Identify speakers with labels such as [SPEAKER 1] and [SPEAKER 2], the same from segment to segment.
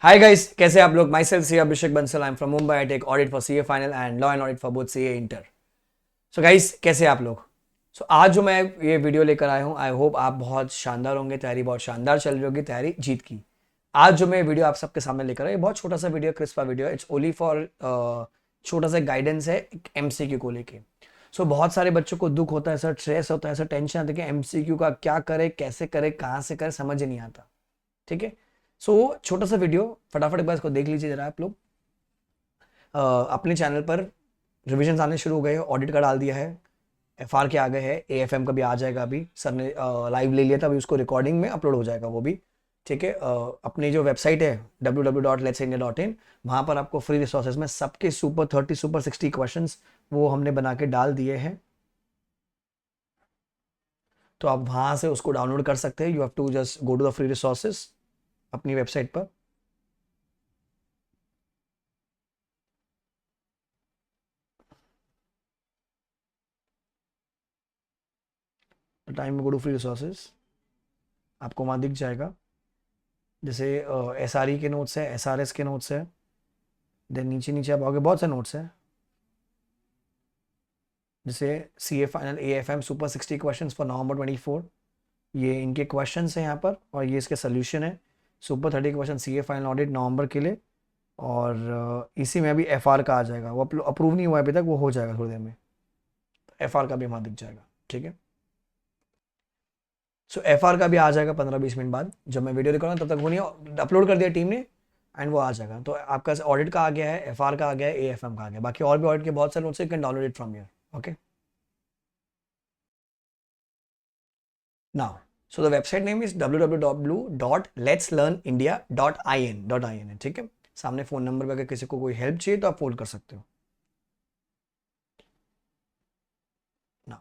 [SPEAKER 1] Hi guys, कैसे आप लोग। Myself C Abhishek Bansal, I am from Mumbai. I take audit for CA final and law and audit for both CA inter. So guys, कैसे आप लोग। आज जो मैं ये वीडियो लेकर आया हूँ, आई होप आप बहुत शानदार होंगे। तैयारी बहुत शानदार चल रही होगी, तैयारी जीत की। आज जो मैं वीडियो आप सबके सामने लेकर आया, बहुत छोटा सा वीडियो, क्रिस्पा वीडियो, इट्स ओनली फॉर छोटा सा गाइडेंस है एमसीक्यू को लेके। सो बहुत सारे बच्चों को दुख होता है, ऐसा स्ट्रेस होता है, ऐसा टेंशन आता है कि एमसीक्यू का क्या करे, कैसे करे, कहाँ से करे, समझ ही नहीं आता। ठीक है। सो छोटा सा वीडियो, फटाफट एक बार इसको देख लीजिए जरा आप लोग। अपने चैनल पर रिविजन आने शुरू हो गए, ऑडिट का डाल दिया है, एफआर के आ गए हैं, एएफएम का भी आ जाएगा। अभी सर ने लाइव ले लिया था, अभी उसको रिकॉर्डिंग में अपलोड हो जाएगा वो भी। ठीक है। अपनी जो वेबसाइट है www.letsindia.in, वहाँ पर आपको फ्री रिसोर्सेज में सबके सुपर 30 सुपर 60 क्वेश्चंस वो हमने बना के डाल दिए हैं। तो आप वहाँ से उसको डाउनलोड कर सकते हैं। You have to just go to the free resources अपनी वेबसाइट पर। टाइम में गो टू फ्री रिसोर्सेज, आपको वहाँ दिख जाएगा। जैसे एसआरई के नोट्स है, एसआरएस के नोट्स है, देन नीचे नीचे आप आओगे, बहुत से नोट्स हैं। जैसे CA final AFM super 60 questions for नवंबर 24, ये इनके क्वेश्चंस हैं यहाँ पर, और ये इसके सोल्यूशन है। Super 30 question CA final audit नवंबर के लिए, और इसी में अभी एफआर का आ जाएगा। वो अप्रूव नहीं हुआ है अभी तक, वो हो जाएगा थोड़ी देर में। एफआर का भी वहाँ दिख जाएगा। ठीक है। सो एफआर का भी आ जाएगा 15-20 मिनट बाद। जब मैं वीडियो रिकॉर्ड तब तक वो नहीं अपलोड कर दिया टीम ने, एंड वो आ जाएगा। तो आपका ऑडिट का आ गया है, एफआर का आ गया है, एएफएम का आ गया। बाकी और भी ऑडिट के बहुत सारे notes can download it from here. Okay. Now, so the website name is www.letslearnindia.in। ठीक है। सामने फोन नंबर पे अगर किसी को कोई हेल्प चाहिए तो आप फोन कर सकते हो। नाउ,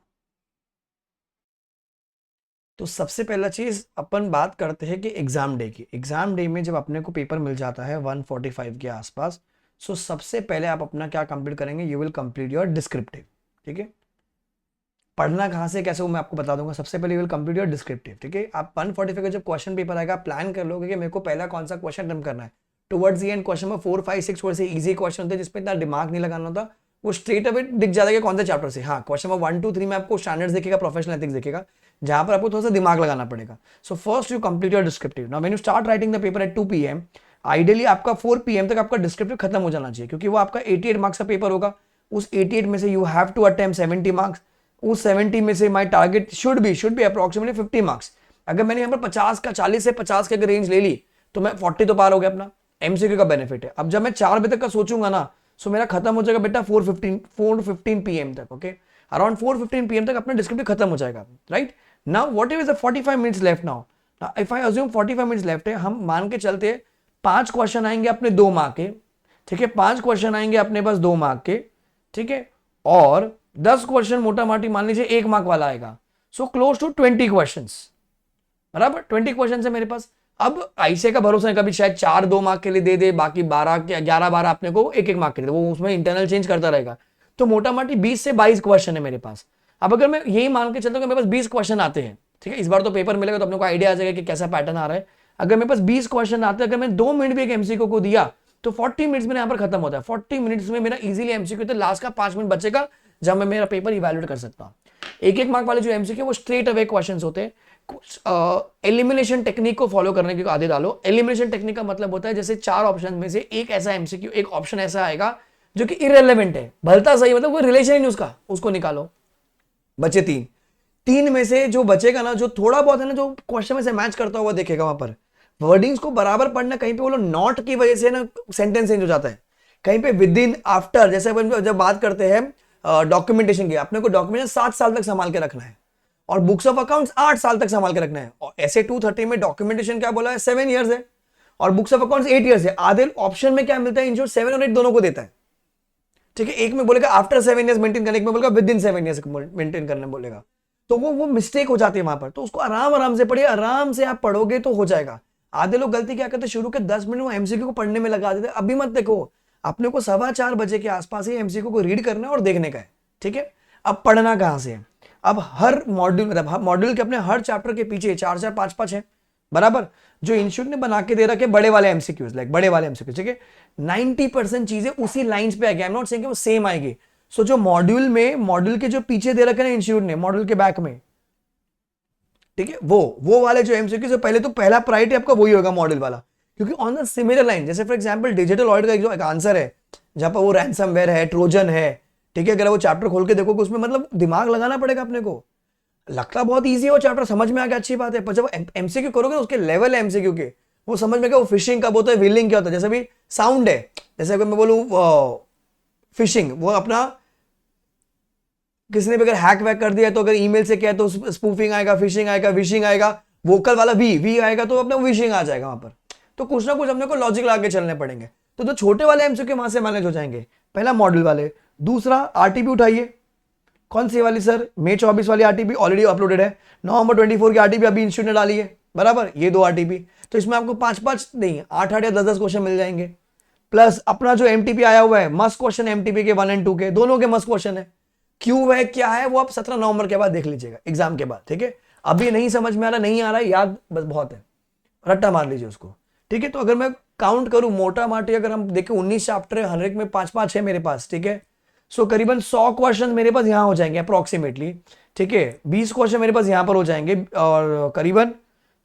[SPEAKER 1] तो सबसे पहला चीज अपन बात करते हैं कि एग्जाम डे की। एग्जाम डे में जब अपने को पेपर मिल जाता है 1:45 के आसपास, सो सबसे पहले आप अपना क्या कंप्लीट करेंगे, you will complete your descriptive. ठीक है। पढ़ना कहाँ से कैसे वो मैं आपको बता दूंगा। सबसे पहले विल कंप्लीट योर डिस्क्रिप्टिव। ठीक है। आप 1:45 का जब क्वेश्चन पेपर आएगा, आप प्लान कर लोगे कि मेरे को पहला कौन सा क्वेश्चन अटेम्प्ट करना है। Towards the end question number 4, 5, 6 थोड़े से इजी क्वेश्चन होते हैं जिसपे इतना दिमाग नहीं लगाना होता। वो स्ट्रेट अवे दिख जाता है कि कौन से चैप्टर से। हाँ, क्वेश्चन नंबर 1, 2, 3 में आपको स्टैंडर्ड्स दिखेगा, प्रोफेशनल एथिक्स दिखेगा, जहां पर आपको थोड़ा सा दिमाग लगाना पड़ेगा। So first you complete your descriptive. Now when you start writing the paper at 2 PM, ideally आपका 4 PM तक आपका डिस्क्रिप्टिव खत्म हो जाना चाहिए, क्योंकि वो आपका 88 मार्क्स का पेपर होगा। उस 88 में से you have to attempt 70 marks. उस 70 में से my target should be approximately 50 marks. अगर मैंने यहाँ पर 50 का 40 से 50 के रेंज ले ली तो मैं 40 तो पार हो गया अपना। एमसीक्यू का बेनिफिट है। अब जब मैं 4 बजे तक का सोचूंगा ना, सो मेरा खत्म हो जाएगा बेटा 4:15 PM तक। ओके, अराउंड 4:15 PM तक अपना डिस्क्रिप्टिव खत्म हो जाएगा। Right now what is the 45 minutes left. Now if I assume 45 minutes left है, हम मान के चलते 5 क्वेश्चन आएंगे अपने 2 मार्क के। ठीक है, 5 क्वेश्चन आएंगे अपने पास 2 मार्क के। ठीक है, और 10 क्वेश्चन मोटा माटी मान लीजिए 1 मार्क वाला आएगा। So close to 20 question. बराबर 20 क्वेश्चन है मेरे पास। अब आईसीए का भरोसा है, कभी शायद 4 2 मार्क के लिए दे दे, बाकी 12 के 11-12 अपने को 1-1 मार्क के लिए, वो उसमें इंटरनल चेंज करता रहेगा। तो मोटा माटी 20 से 22 क्वेश्चन है मेरे पास। अब अगर मैं यही मान के चलता हूँ कि मेरे पास 20 क्वेश्चन आते हैं, ठीक है, इस बार तो पेपर मिलेगा तो अपने को आइडिया आ जाएगा कि कैसा पैटर्न आ रहा है। अगर मेरे पास 20 क्वेश्चन आते हैं, अगर मैं 2 मिनट भी एक एमसीक्यू को दिया तो 40 मिनट्स में यहाँ पर खत्म होता है। 40 मिनट्स में मेरा इजीली एमसीक्यू, तो लास्ट का 5 मिनट बचेगा जब मैं मेरा पेपर इवैल्यूएट कर सकता हूँ। 1-1 मार्क वाले जो एमसीक्यू वो स्ट्रेट अवे क्वेश्चंस होते हैं। एलिमिनेशन टेक्निक को फॉलो करने की आदत डालो। एलिमिनेशन टेक्निक का मतलब होता है जैसे 4 ऑप्शन में से एक ऐसा एमसीक्यू, एक ऑप्शन ऐसा आएगा जो कि इररिलेवेंट है, भलता सही, मतलब कोई रिलेशन ही नहीं उसका, उसको निकालो। बचे 3 में से जो बचेगा ना, जो थोड़ा बहुत है ना, जो क्वेश्चन में से मैच करता हुआ देखेगा, वहां पर वर्डिंग्स को बराबर पढ़ना। कहीं पे वो लोग नॉट की वजह से ना सेंटेंस चेंज हो जाता है, कहीं पे विद इन, आफ्टर। जैसे अपन जब बात करते हैं डॉक्यूमेंटेशन की, अपने को डॉक्यूमेंटेशन 7 साल तक संभाल के रखना है, और बुक्स ऑफ अकाउंट्स 8 साल तक संभाल के रखना है। और ऐसे 230 में डॉक्यूमेंटेशन क्या बोला है, 7 ईयर्स है, और बुक्स ऑफ अकाउंट्स 8 ईयर्स है। आधे ऑप्शन में क्या मिलता है, इंश्योर 7 और 8 दोनों को देता है। ठीक है, एक में बोलेगा आफ्टर 7 ईयर्स मेंटेन करने, एक में बोलेगा विद इन 7 ईयर्स मेंटेन करने बोलेगा। तो वो मिस्टेक हो जाती है वहां पर। तो उसको आराम आराम से पढ़िए, आराम से आप पढ़ोगे तो हो जाएगा। आधे लोग गलती क्या करते हैं, शुरू के 10 मिनट वो एमसीक्यू को पढ़ने में लगा देते हैं। अभी मत देखो, अपने को 4:15 बजे के आसपास ही एमसीक्यू को रीड करना है और देखने का है। ठीक है, अब पढ़ना कहां से है। अब हर मॉड्यूल, मतलब मॉड्यूल के अपने हर चैप्टर के पीछे 4-4, 5-5 है। बराबर। जो इंस्टीट्यूट ने बना के दे रखे बड़े वाले एमसीक्यूज, लाइक बड़े वाले एमसीक्यूज, ठीक है, 90% चीजें उसी लाइंस पे आएगी। आई एम नॉट सेइंग वो सेम आएगी। सो जो मॉड्यूल में, मॉड्यूल के जो पीछे दे रखे ना इंस्टीट्यूट ने, मॉड्यूल के बैक में, ठीक है, वो वाले जो एमसीक्यूज, पहले तो पहला प्रायोरिटी आपका वही होगा मॉड्यूल वाला, क्योंकि ऑन द सिमिलर लाइन, जैसे फॉर एग्जांपल डिजिटल ऑडिट का जो एक आंसर है जहां पर वो रैंसमवेयर है, ट्रोजन है, ठीक है, अगर वो चैप्टर खोल के देखोगे उसमें मतलब दिमाग लगाना पड़ेगा अपने को। लगता बहुत ईजी है वो चैप्टर, समझ में आ गया, अच्छी बात है, पर जब एमसीक्यू करोगे उसके लेवल है एमसीक्यू के, वो समझ में क्या, वो फिशिंग कब होता है, व्हीलिंग क्या होता है। जैसे भी साउंड है, जैसे अगर मैं बोलूं फिशिंग, वो अपना किसी ने भी अगर हैक वैक कर दिया तो अगर ईमेल से किया तो स्पूफिंग आएगा, फिशिंग आएगा, विशिंग आएगा, वोकल वाला वी आएगा तो अपना विशिंग आ जाएगा वहां पर। तो कुछ ना कुछ अपने को लॉजिक लगा के चलने पड़ेंगे। तो जो छोटे वाले एमसीक्यू वहां से मैनेज हो जाएंगे, पहला मॉडल वाले। दूसरा आरटीपी उठाइए, कौन सी वाली सर, मई 24 वाली आरटीपी ऑलरेडी अपलोडेड है, नवंबर 24 की आरटीपी अभी इंस्टीट्यूट ने डाली है, बराबर, ये 2 आरटीपी। तो इसमें आपको 5-5 नहीं 8-8 या 10-10 क्वेश्चन मिल जाएंगे, प्लस अपना जो एमटीपी आया हुआ है, मस्ट क्वेश्चन एमटीपी के 1 और 2 के, दोनों के मस्ट क्वेश्चन है। क्यों है क्या है वो आप 17 नवंबर के बाद देख लीजिएगा, एग्जाम के बाद, ठीक है। अभी नहीं समझ में आ रहा, नहीं आ रहा है, याद बस बहुत है, रट्टा मार लीजिए उसको, ठीक है। तो अगर मैं काउंट करूं मोटा माटी, अगर हम देखें 19 चैप्टर है, 100 में 5-5 है मेरे पास, ठीक है। सो करीबन 100 क्वेश्चन मेरे पास यहां हो जाएंगे अप्रोक्सीमेटली, ठीक है। 20 क्वेश्चन मेरे पास यहां पर हो जाएंगे और करीबन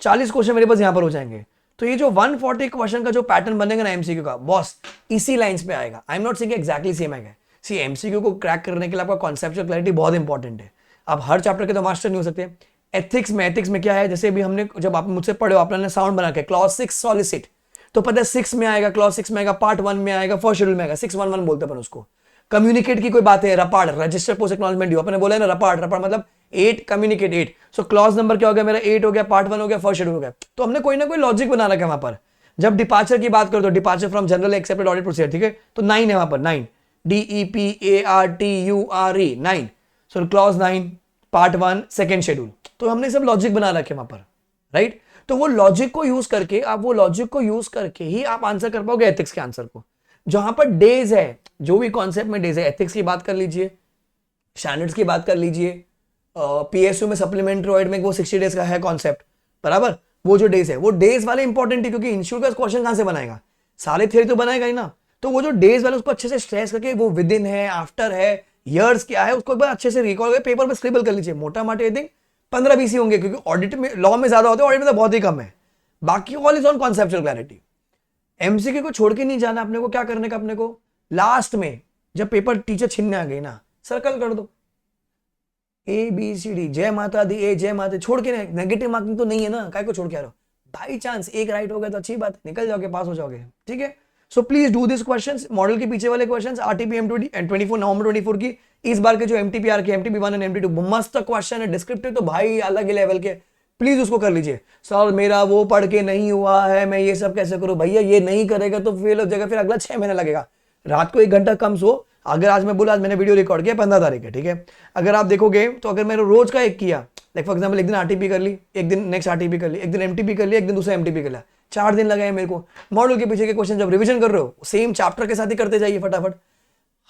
[SPEAKER 1] 40 क्वेश्चन मेरे पास यहां पर हो जाएंगे। तो ये जो 140 क्वेश्चन का जो पैटर्न बनेगा ना एमसीक्यू का, बॉस इसी लाइंस पे आएगा। I am not saying exactly same आएगा। सी एमसीक्यू को क्रैक करने के लिए आपका कॉन्सेप्चुअल क्लैरिटी बहुत इंपॉर्टेंट है। आप हर चैप्टर के तो मास्टर नहीं हो सकते। एथिक्स में क्या है, जैसे अभी हमने, जब आप मुझसे पढ़े हो, आपने साउंड बना के क्लॉज 6 सॉलिसिट, तो पता है 6 में आएगा, क्लॉज 6 में आएगा, पार्ट 1 में आएगा, फर्स्ट शेड्यूल में आएगा, 611 बोलते हैं अपन उसको। कम्युनिकेट की कोई बात है, रपाड़, रजिस्टर पोस्ट एक्नॉलेजमेंट ड्यू, अपने बोला है ना, रपाड़ मतलब 8 कम्युनिकेट 8। सो क्लॉज नंबर क्या हो गया मेरा, 8 हो गया, पार्ट 1 हो गया, फर्स्ट शेड्यूल हो गया। तो हमने कोई ना कोई लॉजिक बना रखा है वहां पर। जब डिपार्चर की बात करो तो departure from general accepted audit procedure, ठीक है, तो 9 है वहां पर, 9 DEPARTURE 9। सो क्लॉज 9 पार्ट 1 सेकेंड शेड्यूल। तो हमने सब लॉजिक बना रखे वहां पर, राइट। तो वो लॉजिक को यूज करके ही आप आंसर कर पाओगे एथिक्स के आंसर को। जहां पर डेज है, जो भी कॉन्सेप्ट में डेज है, एथिक्स की बात कर लीजिए, स्टैंडर्ड्स की बात कर लीजिए, पीएसयू में सप्लीमेंट्री ऑडिट में वो 60 डेज का है कॉन्सेप्ट, बराबर। वो जो डेज है, वो डेज वाले इंपॉर्टेंट है, क्योंकि इंस्टीट्यूट का क्वेश्चन कहां से बनाएगा, सारे थियरी तो बनाएगा ही ना। तो वो जो डेज वाले उसको अच्छे से स्ट्रेस करके, वो विद इन है, आफ्टर है, ईयर्स क्या है, उसको एक बार अच्छे से रिकॉल करके पेपर पर स्क्रिबल कर लीजिए। मोटा माटी आई थिंक 15-20 ही होंगे, क्योंकि ऑडिट में, लॉ में ज्यादा होते हैं, ऑडिट में तो बहुत ही कम है। बाकी all is on conceptual clarity. MCQ को छोड़ के नहीं जाना अपने को। क्या करने का अपने को, लास्ट में जब पेपर टीचर छीनने आ गई ना, सर्कल कर दो ABCD, जय माता दी, जय माता, छोड़ के नेगेटिव मार्किंग तो नहीं है ना, काय को छोड़ के आ रहे हो। बाई चांस एक राइट हो गया तो अच्छी बात, निकल जाओगे, पास हो जाओगे, ठीक है। So please do this questions, model के पीछे वाले क्वेश्चंस, आरटीपी M24 नवंबर 24 की, इस बार के जो MTPR के MTP1 एंड MT2 मस्त क्वेश्चन है, डिस्क्रिप्टिव तो भाई अलग ही लेवल के, प्लीज उसको कर लीजिए। सर मेरा वो पढ़ के नहीं हुआ है, मैं ये सब कैसे करूं, भैया ये नहीं करेगा तो फेल हो जाएगा, फिर अगला 6 महीने लगेगा। रात को 1 घंटा कम सो। अगर आज मैं बोला, आज मैंने वीडियो रिकॉर्ड किया 15 तारीख है, ठीक है, अगर आप देखोगे तो अगर मैंने रोज का एक किया, लाइक फॉर एग्जांपल एक दिन आरटीपी कर ली, एक दिन नेक्स्ट आरटीपी कर ली, एक दिन एमटीपी कर ली, एक दिन दूसरा एमटीपी कर लिया, 4 दिन लगाए मेरे को। मॉडल के पीछे के क्वेश्चन जब रिवीजन कर रहे हो, सेम चैप्टर के साथ ही करते जाइए फटाफट।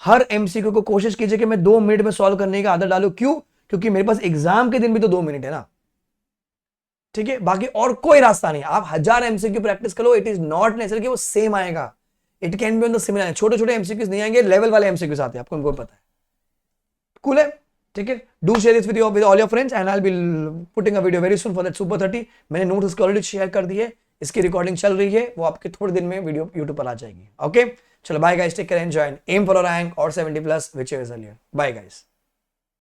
[SPEAKER 1] हर एमसीक्यू को कोशिश कीजिए कि मैं 2 मिनट में सॉल्व करने की आदत डालू। क्यों, क्योंकि मेरे पास एग्जाम के दिन भी तो 2 मिनट है ना, ठीक है। बाकी और कोई रास्ता नहीं। आप 1000 एमसीक्यू प्रैक्टिस करो, इट इज नॉट नेसेसरी कि वो सेम आएगा, it can be on the similar. छोटे छोटे एमसीक्यूज नहीं आएंगे, लेवल वाले एमसीक्यूज आते हैं, आपको उनको पता है, कूल है, ठीक है। Do share this with all your friends and I will putting a video very soon for that super 30। मैंने नोट्स उसके ऑलरेडी शेयर कर दिए, इसकी रिकॉर्डिंग चल रही है, वो आपके थोड़े दिन में वीडियो यूट्यूब पर आ जाएगी। ओके, चलो bye guys, take care, enjoy, aim for rank और 70+ whichever is earlier. Bye guys.